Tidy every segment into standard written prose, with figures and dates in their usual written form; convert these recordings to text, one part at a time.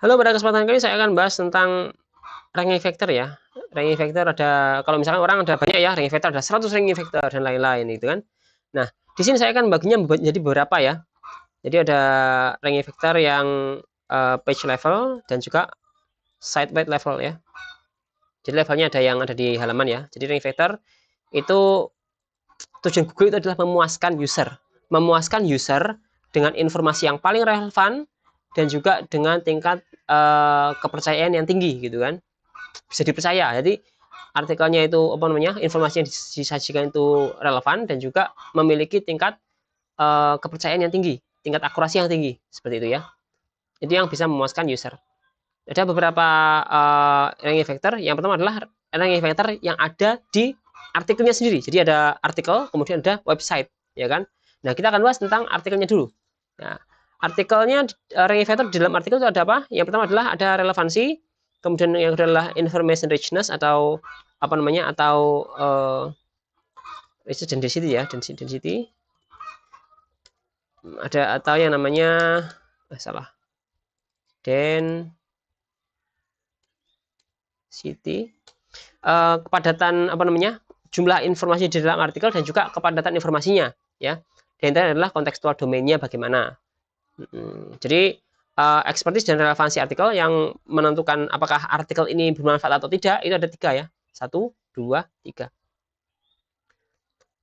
Halo, pada kesempatan kali ini saya akan bahas tentang ranking vector ya. Ranking vector ada, kalau misalkan orang ada banyak ya, ranking vector ada 100 ranking vector dan lain-lain gitu kan. Nah, di sini saya akan baginya menjadi beberapa ya. Jadi ada ranking vector yang page level dan juga site wide level ya. Jadi levelnya ada yang ada di halaman ya. Jadi ranking vector itu tujuan Google itu adalah memuaskan user dengan informasi yang paling relevan dan juga dengan tingkat kepercayaan yang tinggi gitu kan, bisa dipercaya. Jadi artikelnya itu apa namanya, informasi yang disajikan itu relevan dan juga memiliki tingkat kepercayaan yang tinggi, tingkat akurasi yang tinggi seperti itu ya. Itu yang bisa memuaskan user. Ada beberapa ranking vector. Yang pertama adalah ranking vector yang ada di artikelnya sendiri. Jadi ada artikel, kemudian ada website, ya kan? Nah, kita akan bahas tentang artikelnya dulu. Nah, artikelnya ranking vector di dalam artikel itu ada apa? Yang pertama adalah ada relevansi, kemudian yang kedua adalah information richness atau apa namanya? Atau density ya, density. Ada atau yang namanya salah. Density, kepadatan apa namanya, jumlah informasi di dalam artikel dan juga kepadatan informasinya ya. Dan itu adalah kontekstual domainnya bagaimana. Jadi expertise dan relevansi artikel yang menentukan apakah artikel ini bermanfaat atau tidak itu ada 3 ya. 1, 2, 3.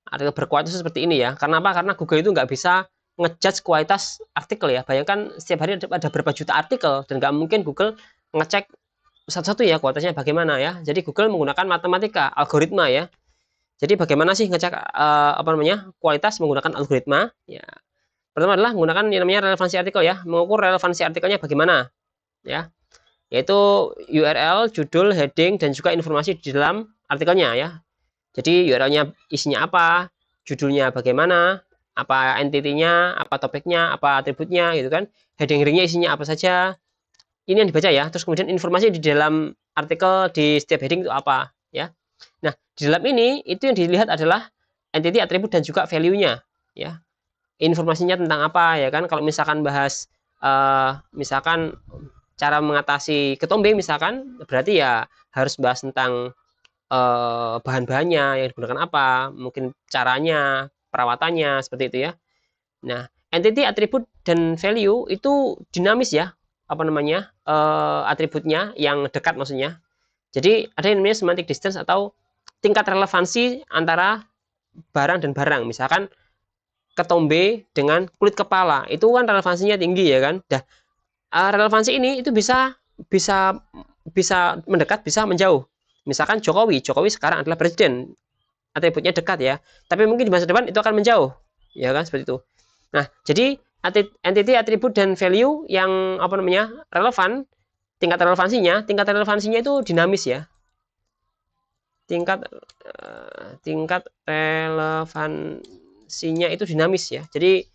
Artikel berkualitas seperti ini ya. Karena apa? Karena Google itu nggak bisa ngejudge kualitas artikel ya. Bayangkan setiap hari ada berapa juta artikel dan nggak mungkin Google ngecek satu-satu ya kualitasnya bagaimana ya. Jadi Google menggunakan matematika, algoritma ya. Jadi bagaimana sih ngecek apa namanya, kualitas menggunakan algoritma? Ya, pertama adalah menggunakan yang namanya relevansi artikel ya, mengukur relevansi artikelnya bagaimana ya, yaitu URL, judul, heading, dan juga informasi di dalam artikelnya ya. Jadi URL-nya isinya apa, judulnya bagaimana, apa entity-nya, apa topiknya, apa atributnya gitu kan. Heading-headingnya isinya apa saja. Ini yang dibaca ya. Terus kemudian informasi di dalam artikel di setiap heading itu apa ya. Nah, di dalam ini itu yang dilihat adalah entity, atribut, dan juga value-nya ya. Informasinya tentang apa ya kan. Kalau misalkan bahas misalkan cara mengatasi ketombe misalkan, berarti ya harus bahas tentang bahan-bahannya yang digunakan apa, mungkin caranya, perawatannya, seperti itu ya. Nah, entity, atribut, dan value itu dinamis ya, apa namanya, atributnya yang dekat maksudnya. Jadi ada yang namanya semantic distance atau tingkat relevansi antara barang dan barang. Misalkan ketombe dengan kulit kepala, itu kan relevansinya tinggi ya kan. Dah, relevansi ini itu bisa bisa bisa mendekat, bisa menjauh. Misalkan Jokowi sekarang adalah presiden, atributnya dekat ya. Tapi mungkin di masa depan itu akan menjauh, ya kan seperti itu. Nah, jadi entity, atribut, dan value yang apa namanya relevan, tingkat relevansinya itu dinamis ya. Tingkat relevansinya itu dinamis ya. Jadi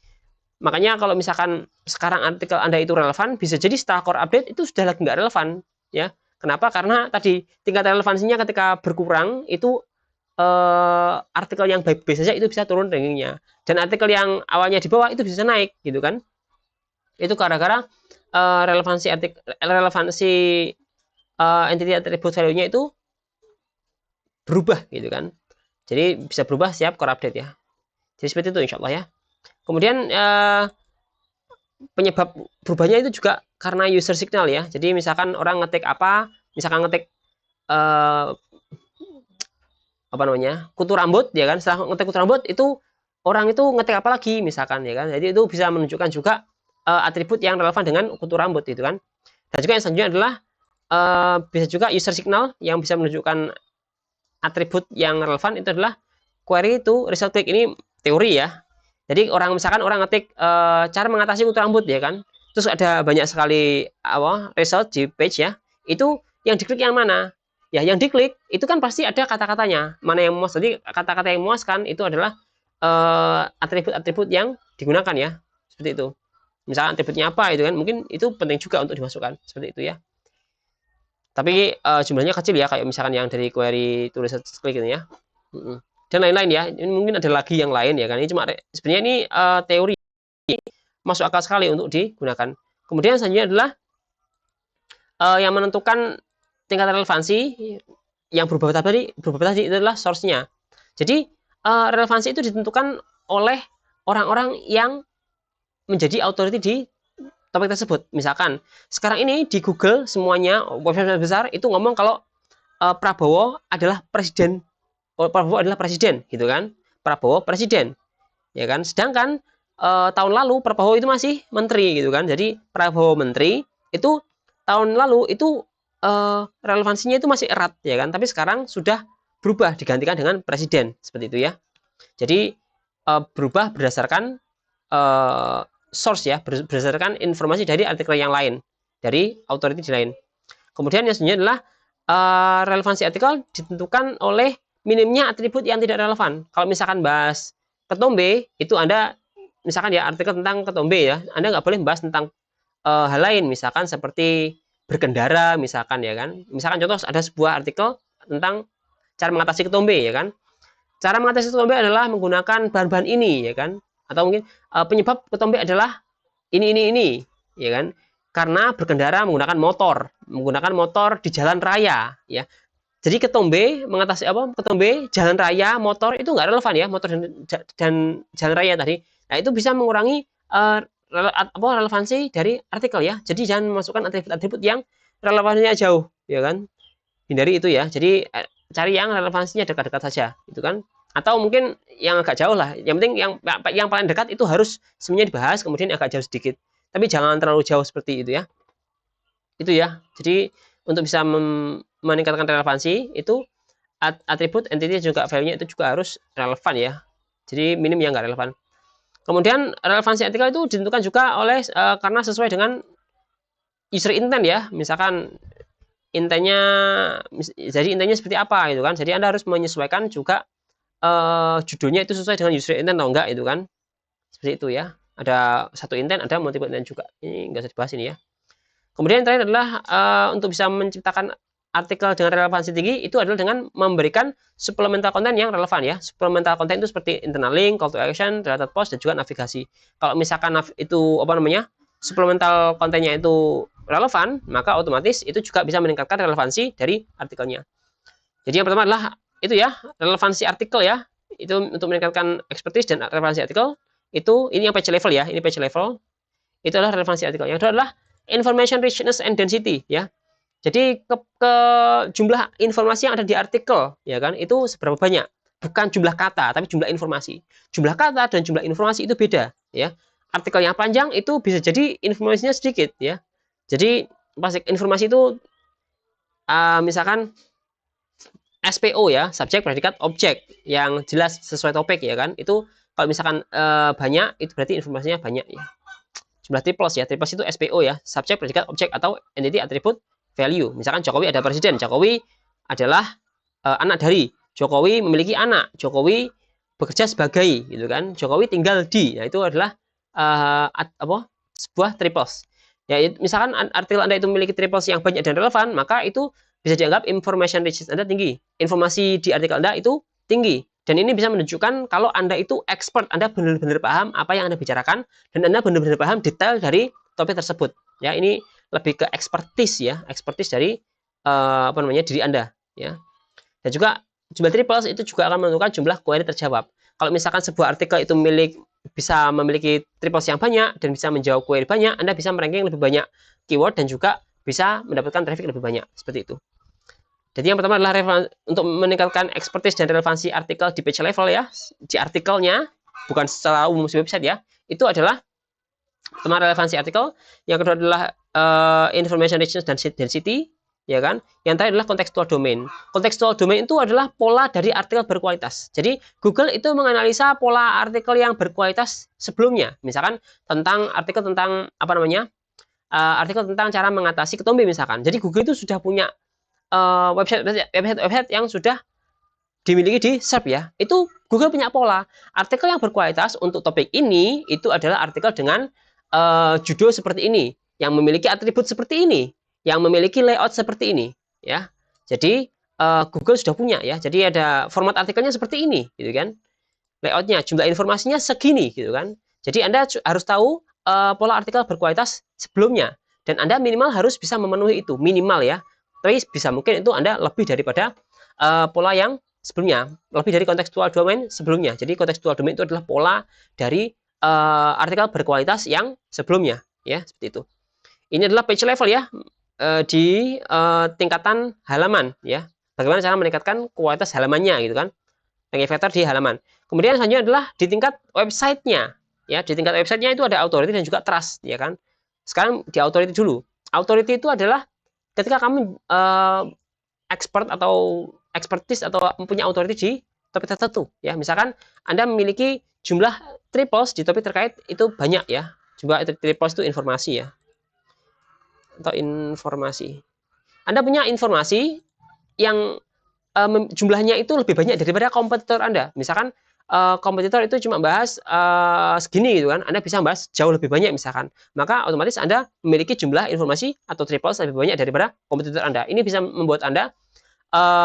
makanya kalau misalkan sekarang artikel Anda itu relevan, bisa jadi setelah core update itu sudah lagi nggak relevan ya. Kenapa? Karena tadi tingkat relevansinya ketika berkurang itu artikel yang baik-baik saja itu bisa turun rankingnya, dan artikel yang awalnya di bawah itu bisa naik gitu kan. Itu gara-gara relevansi entity, attribute, value-nya itu berubah gitu kan. Jadi bisa berubah setiap core update ya. Jadi seperti itu insya Allah ya. Kemudian penyebab berubahnya itu juga karena user signal ya. Jadi misalkan orang ngetik apa, misalkan ngetik apa namanya, kutu rambut ya kan. Setelah ngetik kutu rambut itu orang itu ngetik apa lagi misalkan ya kan. Jadi itu bisa menunjukkan juga atribut yang relevan dengan kutu rambut itu kan. Dan juga yang selanjutnya adalah bisa juga user signal yang bisa menunjukkan atribut yang relevan itu adalah query itu result click. Ini teori ya. Jadi misalkan orang ngetik cara mengatasi kutu rambut ya kan. Terus ada banyak sekali result di page ya. Itu yang diklik yang mana? Ya yang diklik itu kan pasti ada kata-katanya. Mana yang memuas. Jadi kata-kata yang memuaskan itu adalah atribut-atribut yang digunakan ya. Seperti itu. Misalkan atributnya apa itu kan, mungkin itu penting juga untuk dimasukkan. Seperti itu ya. Tapi jumlahnya kecil ya, kayak misalkan yang dari query to result click gitu ya. Dan lain-lain ya. Ini mungkin ada lagi yang lain ya kan. Ini cuma sebenarnya ini teori masuk akal sekali untuk digunakan. Kemudian selanjutnya adalah yang menentukan tingkat relevansi yang berubah tadi itu adalah source-nya. Jadi relevansi itu ditentukan oleh orang-orang yang menjadi authority di topik tersebut. Misalkan sekarang ini di Google semuanya website besar itu ngomong kalau Prabowo adalah presiden, gitu kan? Prabowo presiden, ya kan? Sedangkan tahun lalu Prabowo itu masih menteri, gitu kan? Jadi Prabowo menteri itu tahun lalu itu relevansinya itu masih erat, ya kan? Tapi sekarang sudah berubah digantikan dengan presiden, seperti itu ya. Jadi berubah berdasarkan source ya, berdasarkan informasi dari artikel yang lain, dari authority lain. Kemudian yang selanjutnya adalah relevansi artikel ditentukan oleh minimnya atribut yang tidak relevan. Kalau misalkan bahas ketombe, itu Anda misalkan ya artikel tentang ketombe ya, Anda nggak boleh bahas tentang hal lain, misalkan seperti berkendara, misalkan ya kan. Misalkan contoh ada sebuah artikel tentang cara mengatasi ketombe ya kan. Cara mengatasi ketombe adalah menggunakan bahan-bahan ini ya kan. Atau mungkin penyebab ketombe adalah ini, ya kan? Karena berkendara menggunakan motor di jalan raya, ya. Jadi ketombe mengatasi apa? Ketombe jalan raya, motor itu nggak relevan ya, motor dan jalan raya tadi. Nah itu bisa mengurangi relevansi dari artikel ya. Jadi jangan memasukkan atribut-atribut yang relevansinya jauh, ya kan? Hindari itu ya. Jadi cari yang relevansinya dekat-dekat saja, itu kan? Atau mungkin yang agak jauh lah. Yang penting yang paling dekat itu harus semuanya dibahas, kemudian agak jauh sedikit. Tapi jangan terlalu jauh seperti itu ya. Itu ya. Jadi untuk bisa meningkatkan relevansi itu atribut, entity juga value-nya itu juga harus relevan ya. Jadi minim yang nggak relevan. Kemudian relevansi artikel itu ditentukan juga oleh karena sesuai dengan user intent ya. Misalkan intentnya, jadi intentnya seperti apa gitu kan. Jadi Anda harus menyesuaikan juga judulnya itu sesuai dengan user intent atau enggak itu kan. Seperti itu ya. Ada satu intent, ada multiple intent juga. Ini nggak usah dibahas ini ya. Kemudian yang terakhir adalah untuk bisa menciptakan artikel dengan relevansi tinggi itu adalah dengan memberikan supplemental content yang relevan ya. Supplemental content itu seperti internal link, call to action, related post dan juga navigasi. Kalau misalkan itu apa namanya? Supplemental kontennya itu relevan, maka otomatis itu juga bisa meningkatkan relevansi dari artikelnya. Jadi yang pertama adalah itu ya, relevansi artikel ya. Itu untuk meningkatkan expertise dan relevansi artikel. Itu ini yang page level ya, ini page level. Itu adalah relevansi artikel. Yang kedua adalah information richness and density ya. Jadi ke jumlah informasi yang ada di artikel ya kan itu seberapa banyak? Bukan jumlah kata tapi jumlah informasi. Jumlah kata dan jumlah informasi itu beda ya. Artikel yang panjang itu bisa jadi informasinya sedikit ya. Jadi pas informasi itu misalkan SPO ya, subjek predikat objek yang jelas sesuai topik ya kan. Itu kalau misalkan banyak itu berarti informasinya banyak ya. Jumlah triples ya, triples itu SPO ya, subjek predikat objek atau entity atribut value. Misalkan Jokowi ada presiden, Jokowi adalah anak dari, Jokowi memiliki anak, Jokowi bekerja sebagai gitu kan, Jokowi tinggal di. Nah itu adalah sebuah triples. Ya misalkan artikel Anda itu memiliki triples yang banyak dan relevan, maka itu bisa dianggap information richness Anda tinggi. Informasi di artikel Anda itu tinggi. Dan ini bisa menunjukkan kalau Anda itu expert, Anda benar-benar paham apa yang Anda bicarakan, dan Anda benar-benar paham detail dari topik tersebut. Ya, ini lebih ke expertise ya, expertise dari diri Anda. Ya. Dan juga jumlah triples itu juga akan menentukan jumlah query terjawab. Kalau misalkan sebuah artikel itu bisa memiliki triples yang banyak dan bisa menjawab query banyak, Anda bisa meranking lebih banyak keyword dan juga bisa mendapatkan traffic lebih banyak. Seperti itu. Jadi yang pertama adalah untuk meningkatkan expertise dan relevansi artikel di page level ya, di artikelnya, bukan secara umum di website ya, itu adalah pertama relevansi artikel, yang kedua adalah information richness dan density, ya kan? Yang terakhir adalah contextual domain. Contextual domain itu adalah pola dari artikel berkualitas. Jadi Google itu menganalisa pola artikel yang berkualitas sebelumnya, misalkan tentang artikel tentang artikel tentang cara mengatasi ketombe misalkan. Jadi Google itu sudah punya website yang sudah dimiliki di SERP ya. Itu Google punya pola. Artikel yang berkualitas untuk topik ini itu adalah artikel dengan judul seperti ini, yang memiliki atribut seperti ini, yang memiliki layout seperti ini, ya. Jadi Google sudah punya ya. Jadi ada format artikelnya seperti ini, gitu kan. Layoutnya, jumlah informasinya segini, gitu kan. Jadi Anda harus tahu pola artikel berkualitas sebelumnya. dan Anda minimal harus bisa memenuhi itu, minimal ya. Tapi bisa mungkin itu Anda lebih daripada pola yang sebelumnya, lebih dari kontekstual domain sebelumnya. Jadi kontekstual domain itu adalah pola dari artikel berkualitas yang sebelumnya, ya seperti itu. Ini adalah page level ya, di tingkatan halaman ya. Bagaimana cara meningkatkan kualitas halamannya gitu kan? Ranking vektor di halaman. Kemudian selanjutnya adalah di tingkat websitenya. Ya, di tingkat websitenya itu ada authority dan juga trust, ya kan? Sekarang di authority dulu. Authority itu adalah ketika kamu expert atau expertise atau mempunyai authority di topik tertentu, ya. Misalkan Anda memiliki jumlah triples di topik terkait itu banyak ya. Jumlah triples itu informasi ya. Atau informasi. Anda punya informasi yang jumlahnya itu lebih banyak daripada kompetitor Anda. Misalkan kompetitor itu cuma bahas segini gitu kan, Anda bisa bahas jauh lebih banyak misalkan. Maka otomatis Anda memiliki jumlah informasi atau triples lebih banyak daripada kompetitor Anda. Ini bisa membuat Anda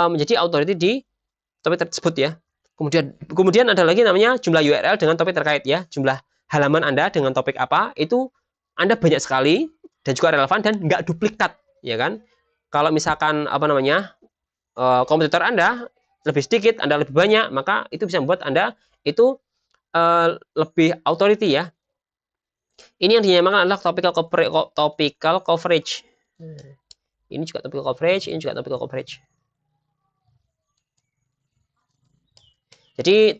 menjadi authority di topik tersebut ya. Kemudian ada lagi namanya jumlah URL dengan topik terkait ya. Jumlah halaman Anda dengan topik apa itu Anda banyak sekali dan juga relevan dan nggak duplikat ya kan. Kalau misalkan apa namanya kompetitor Anda lebih sedikit, Anda lebih banyak, maka itu bisa membuat Anda itu lebih authority ya. Ini yang dinamakan adalah topical coverage. Ini juga topical coverage, ini juga topical coverage. Jadi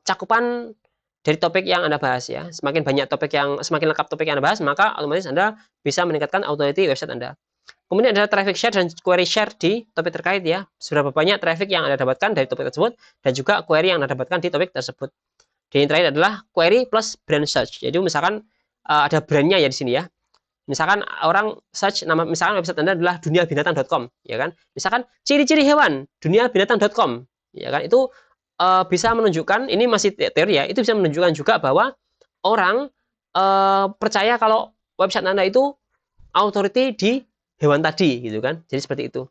cakupan dari topik yang Anda bahas ya. Semakin lengkap topik yang Anda bahas, maka otomatis Anda bisa meningkatkan authority website Anda. Kemudian ada traffic share dan query share di topik terkait ya. Seberapa banyak traffic yang Anda dapatkan dari topik tersebut dan juga query yang Anda dapatkan di topik tersebut. Dan yang terakhir adalah query plus brand search. Jadi misalkan ada brandnya ya di sini ya. Misalkan orang search nama, misalkan website Anda adalah duniabinatang.com ya kan. Misalkan ciri-ciri hewan duniabinatang.com ya kan. Itu bisa menunjukkan, ini masih teori ya, itu bisa menunjukkan juga bahwa orang percaya kalau website Anda itu authority di hewan tadi gitu kan. Jadi seperti itu.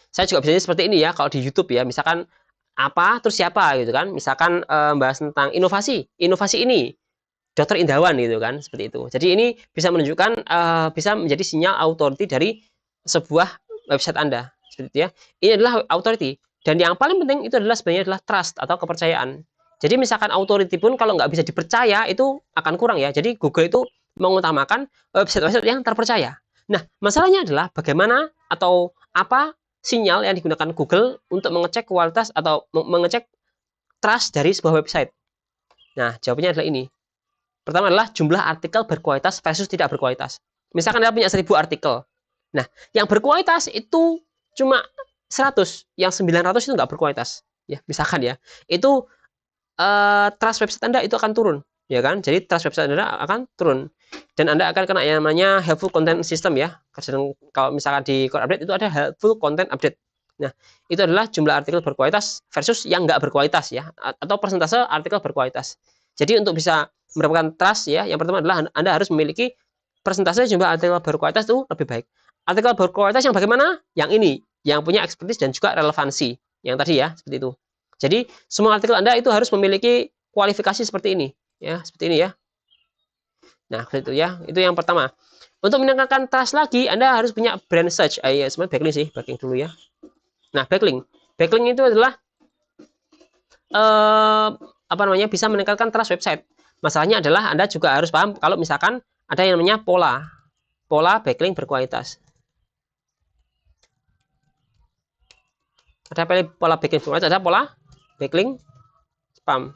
Saya juga biasanya seperti ini ya kalau di YouTube ya, misalkan apa terus siapa gitu kan. Misalkan bahas tentang inovasi ini Dr. Indawan gitu kan, seperti itu. Jadi ini bisa menunjukkan bisa menjadi sinyal authority dari sebuah website Anda, seperti itu ya. Ini adalah authority dan yang paling penting itu adalah sebenarnya adalah trust atau kepercayaan. Jadi misalkan authority pun kalau nggak bisa dipercaya itu akan kurang ya. Jadi Google itu mengutamakan website-website yang terpercaya. Nah, masalahnya adalah bagaimana atau apa sinyal yang digunakan Google untuk mengecek kualitas atau mengecek trust dari sebuah website. Nah, jawabannya adalah ini. Pertama adalah jumlah artikel berkualitas versus tidak berkualitas. Misalkan Anda punya 1000 artikel. Nah, yang berkualitas itu cuma 100, yang 900 itu nggak berkualitas. Ya, misalkan ya. Itu trust website Anda itu akan turun. Ya kan? Jadi trust website Anda akan turun. Dan Anda akan kena yang namanya helpful content system ya. Kalau misalkan di core update itu ada helpful content update. Nah, itu adalah jumlah artikel berkualitas versus yang nggak berkualitas ya. Atau persentase artikel berkualitas. Jadi untuk bisa mendapatkan trust ya, yang pertama adalah Anda harus memiliki persentase jumlah artikel berkualitas itu lebih baik. Artikel berkualitas yang bagaimana? Yang ini, yang punya expertise dan juga relevansi. Yang tadi ya, seperti itu. Jadi semua artikel Anda itu harus memiliki kualifikasi seperti ini. Ya, seperti ini ya. Nah, itu ya. Itu yang pertama. Untuk meningkatkan trust lagi, Anda harus punya brand search. Ya, sebenarnya backlink sih, backlink dulu ya. Nah, backlink. Backlink itu adalah apa namanya? Bisa meningkatkan trust website. Masalahnya adalah Anda juga harus paham kalau misalkan ada yang namanya pola backlink berkualitas. Ada pola backlink berkualitas, ada pola backlink spam.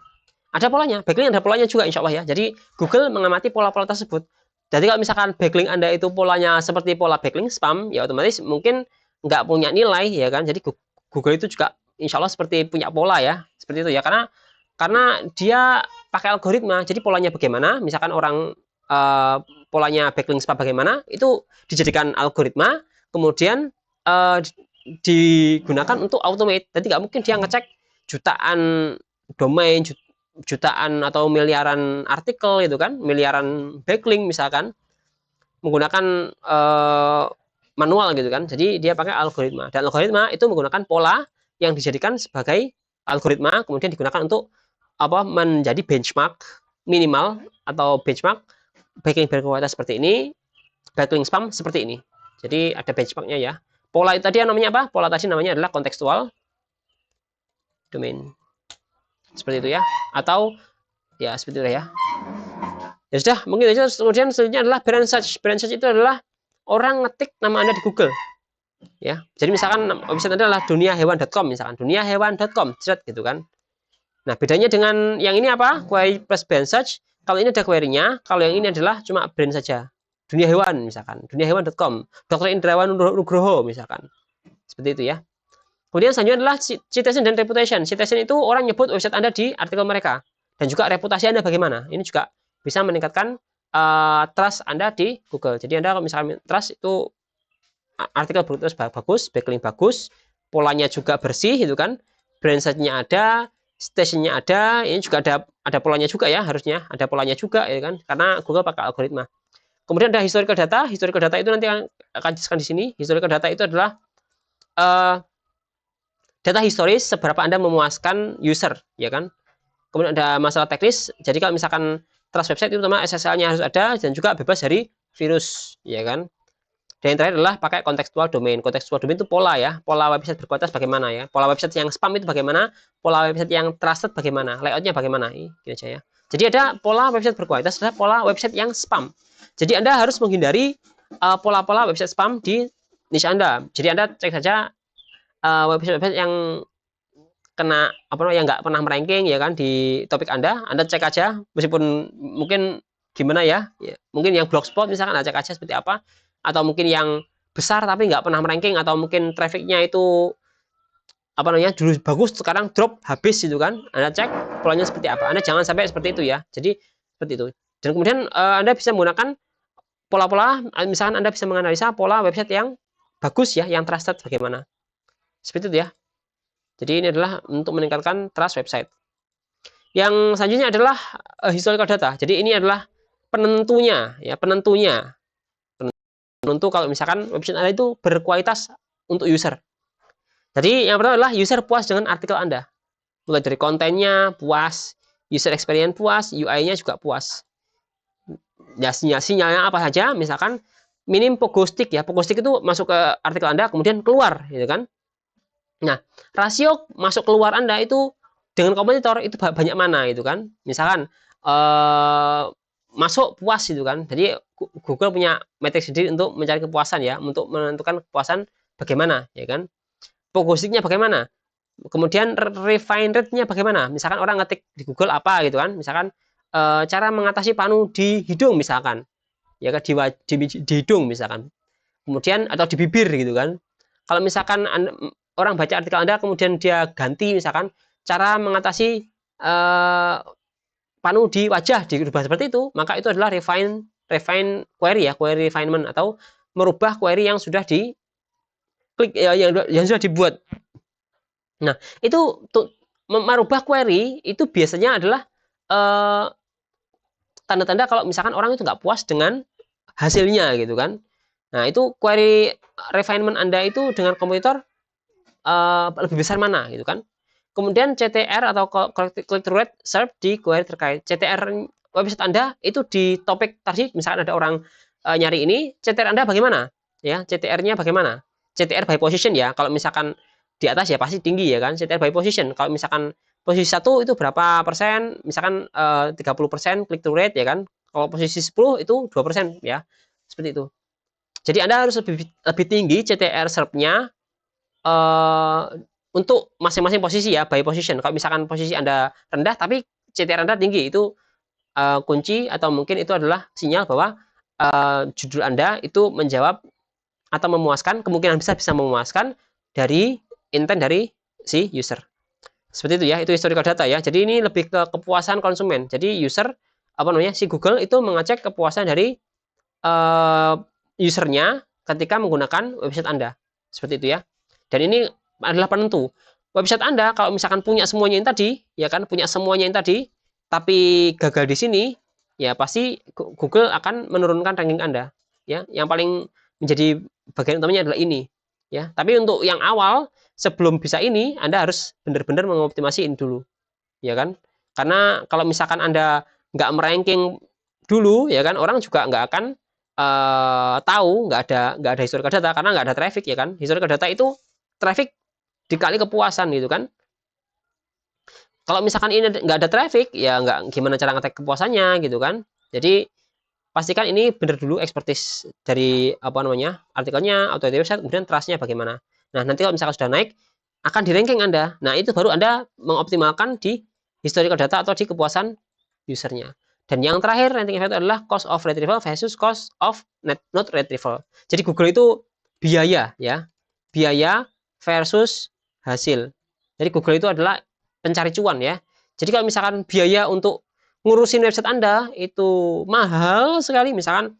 Ada polanya, backlink ada polanya juga insya Allah ya. Jadi Google mengamati pola-pola tersebut. Jadi kalau misalkan backlink Anda itu polanya seperti pola backlink spam, ya otomatis mungkin nggak punya nilai ya kan. Jadi Google itu juga insya Allah seperti punya pola ya, seperti itu ya. Karena dia pakai algoritma, jadi polanya bagaimana, misalkan orang polanya backlink spam bagaimana, itu dijadikan algoritma, kemudian digunakan untuk automate. Jadi nggak mungkin dia ngecek jutaan domain, jutaan atau miliaran artikel itu kan, miliaran backlink misalkan, menggunakan manual gitu kan. Jadi dia pakai algoritma, dan algoritma itu menggunakan pola yang dijadikan sebagai algoritma, kemudian digunakan untuk menjadi benchmark minimal atau benchmark backlink berkualitas seperti ini, backlink spam seperti ini. Jadi ada benchmarknya ya. Pola itu tadi namanya apa? Pola tadi namanya adalah kontekstual domain. Seperti itu ya. Atau ya seperti itu ya. Ya sudah, mungkin aja. Kemudian selanjutnya adalah brand search. Brand search itu adalah orang ngetik nama Anda di Google. Ya. Jadi misalkan website Anda adalah duniahewan.com misalkan, duniahewan.com, gitu kan. Nah, bedanya dengan yang ini apa? Query plus brand search. Kalau ini ada query-nya, kalau yang ini adalah cuma brand saja. Dunia hewan misalkan, duniahewan.com, Dr. Indrawan Nugroho misalkan. Seperti itu ya. Kemudian selanjutnya adalah citation dan reputation. Citation itu orang nyebut website Anda di artikel mereka. Dan juga reputasi Anda bagaimana. Ini juga bisa meningkatkan trust Anda di Google. Jadi Anda kalau misalkan trust itu artikel berkualitas bagus, backlink bagus, polanya juga bersih gitu kan. Brand search-nya ada, stationnya ada, ini juga ada polanya juga ya, harusnya ada polanya juga ya kan, karena Google pakai algoritma. Kemudian ada historical data. Historical data itu nanti akan jelaskan di sini. Historical data itu adalah data historis seberapa Anda memuaskan user, ya kan. Kemudian ada masalah teknis. Jadi kalau misalkan trust website itu pertama SSL-nya harus ada dan juga bebas dari virus, ya kan. Dan yang terakhir adalah pakai kontekstual domain. Kontekstual domain itu pola ya. Pola website berkualitas bagaimana ya. Pola website yang spam itu bagaimana. Pola website yang trusted bagaimana. Layoutnya bagaimana. Ini aja ya. Jadi ada pola website berkualitas, ada pola website yang spam. Jadi Anda harus menghindari pola-pola website spam di niche Anda. Jadi Anda cek saja website-website yang kena yang nggak pernah meranking ya kan di topik Anda cek aja, meskipun mungkin gimana ya, mungkin yang blogspot misalkan cek aja seperti apa, atau mungkin yang besar tapi nggak pernah meranking, atau mungkin trafficnya itu dulu bagus sekarang drop habis gitu kan, Anda cek polanya seperti apa. Anda jangan sampai seperti itu ya. Jadi seperti itu. Dan kemudian Anda bisa menggunakan pola-pola, misalkan Anda bisa menganalisa pola website yang bagus ya, yang trusted bagaimana. Seperti itu ya. Jadi ini adalah untuk meningkatkan trust website. Yang selanjutnya adalah historical data. Jadi ini adalah penentunya ya, penentu kalau misalkan website Anda itu berkualitas untuk user. Jadi yang pertama adalah user puas dengan artikel Anda. Mulai dari kontennya puas, user experience puas, UI-nya juga puas. Ya, sinyalnya apa saja, misalkan minim pogostik ya. Pogostik itu masuk ke artikel Anda kemudian keluar gitu kan. Nah, rasio masuk keluar Anda itu dengan kompetitor itu banyak mana gitu kan. Misalkan masuk puas gitu kan. Jadi Google punya metrik sendiri untuk mencari kepuasan ya, untuk menentukan kepuasan bagaimana ya kan. Pogostiknya bagaimana? Kemudian refine rate-nya bagaimana? Misalkan orang ngetik di Google apa gitu kan. Misalkan cara mengatasi panu di hidung misalkan. Ya kan di hidung misalkan. Kemudian atau di bibir gitu kan. Kalau misalkan orang baca artikel Anda kemudian dia ganti misalkan cara mengatasi panu di wajah, dirubah seperti itu, maka itu adalah refine query ya, query refinement, atau merubah query yang sudah di klik ya, yang sudah dibuat. Nah, itu merubah query itu biasanya adalah tanda-tanda kalau misalkan orang itu nggak puas dengan hasilnya gitu kan. Nah, itu query refinement Anda itu dengan kompetitor lebih besar mana gitu kan. Kemudian CTR atau click through rate serve di query terkait. CTR website Anda itu di topik tadi, misalkan ada orang nyari ini, CTR Anda bagaimana? Ya, CTR-nya bagaimana? CTR by position ya. Kalau misalkan di atas ya pasti tinggi ya kan, CTR by position. Kalau misalkan posisi 1 itu berapa persen? Misalkan 30% click through rate ya kan. Kalau posisi 10 itu 2% ya. Seperti itu. Jadi Anda harus lebih tinggi CTR serve-nya untuk masing-masing posisi ya, by position. Kalau misalkan posisi Anda rendah tapi CTR Anda tinggi, itu kunci atau mungkin itu adalah sinyal bahwa judul Anda itu menjawab atau memuaskan, kemungkinan bisa memuaskan dari intent dari si user. Seperti itu ya, itu historical data ya. Jadi ini lebih ke kepuasan konsumen. Jadi user si Google itu mengecek kepuasan dari usernya ketika menggunakan website Anda. Seperti itu ya. Dan ini adalah penentu. Website Anda kalau misalkan punya semuanya yang tadi, ya kan, punya semuanya yang tadi, tapi gagal di sini, ya pasti Google akan menurunkan ranking Anda. Ya, yang paling menjadi bagian utamanya adalah ini. Ya, tapi untuk yang awal sebelum bisa ini, Anda harus benar-benar mengoptimasi ini dulu. Ya kan? Karena kalau misalkan Anda nggak meranking dulu ya kan orang juga nggak akan tahu, nggak ada historical data karena nggak ada traffic ya kan. Historical data itu traffic dikali kepuasan gitu kan. Kalau misalkan ini nggak ada traffic ya nggak, gimana cara ngetek kepuasannya gitu kan. Jadi pastikan ini benar dulu expertise dari apa namanya artikelnya atau dari website, kemudian trustnya bagaimana. Nah nanti kalau misalkan sudah naik akan di ranking Anda. Nah itu baru Anda mengoptimalkan di historical data atau di kepuasan usernya. Dan yang terakhir ranking factor adalah cost of retrieval versus cost of not retrieval. Jadi Google itu biaya ya, biaya versus hasil. Jadi Google itu adalah pencari cuan ya. Jadi kalau misalkan biaya untuk ngurusin website Anda itu mahal sekali, misalkan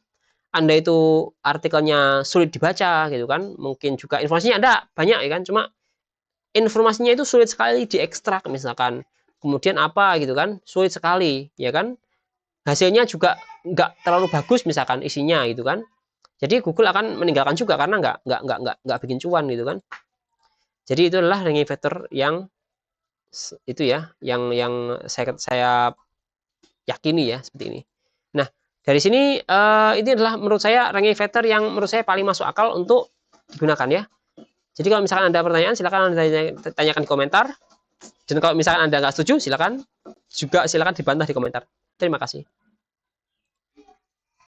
Anda itu artikelnya sulit dibaca gitu kan, mungkin juga informasinya ada banyak ya kan, cuma informasinya itu sulit sekali diekstrak misalkan, kemudian apa gitu kan, sulit sekali ya kan, hasilnya juga nggak terlalu bagus misalkan isinya gitu kan, jadi Google akan meninggalkan juga karena nggak bikin cuan gitu kan. Jadi itu adalah ranking factor yang itu ya, yang saya yakini ya seperti ini. Nah, dari sini ini adalah menurut saya ranking factor yang menurut saya paling masuk akal untuk digunakan ya. Jadi kalau misalkan Anda pertanyaan silakan Anda tanyakan di komentar. Dan kalau misalkan Anda nggak setuju silakan dibantah di komentar. Terima kasih.